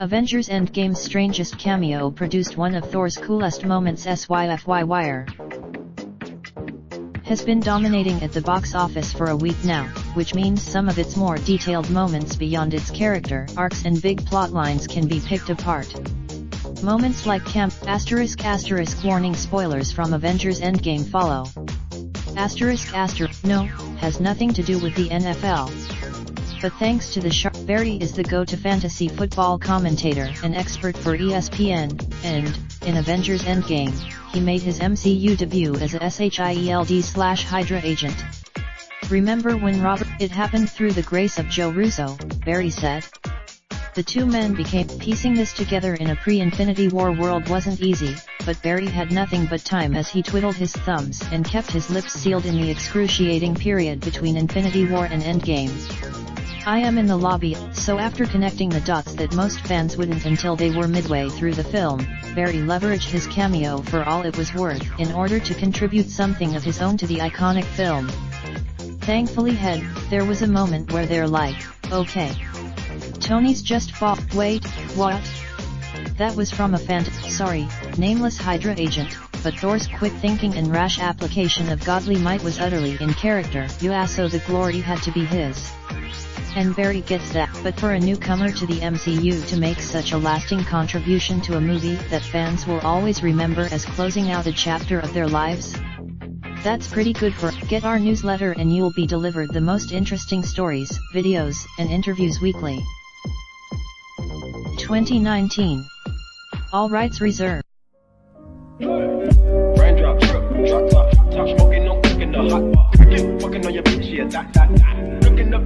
Avengers Endgame's strangest cameo produced one of Thor's coolest moments. SYFY Wire has been dominating at the box office for a week now, which means some of its more detailed moments beyond its character arcs and big plot lines can be picked apart. Moments like camp *** warning spoilers from Avengers Endgame follow. *** no, has nothing to do with the NFL. But thanks to the sharp, Barry is the go-to fantasy football commentator and expert for ESPN, and, in Avengers Endgame, he made his MCU debut as a SHIELD/Hydra agent. Remember when Robert, it happened through the grace of Joe Russo, Barry said. The two men became, piecing this together in a pre-Infinity War world wasn't easy, but Barry had nothing but time as he twiddled his thumbs and kept his lips sealed in the excruciating period between Infinity War and Endgame. I am in the lobby, so after connecting the dots that most fans wouldn't until they were midway through the film, Barry leveraged his cameo for all it was worth in order to contribute something of his own to the iconic film. Thankfully there was a moment where they're like, okay. Tony's just wait, what? That was from a nameless Hydra agent, but Thor's quick thinking and rash application of godly might was utterly in character. So the glory had to be his. And Barry gets that, but for a newcomer to the MCU to make such a lasting contribution to a movie that fans will always remember as closing out a chapter of their lives? That's pretty good. Get our newsletter and you'll be delivered the most interesting stories, videos, and interviews weekly. 2019. All rights reserved. Raindrop, drop top, smoking, no cooking the hot bar. Fucking on your bitch, yeah, that. Looking up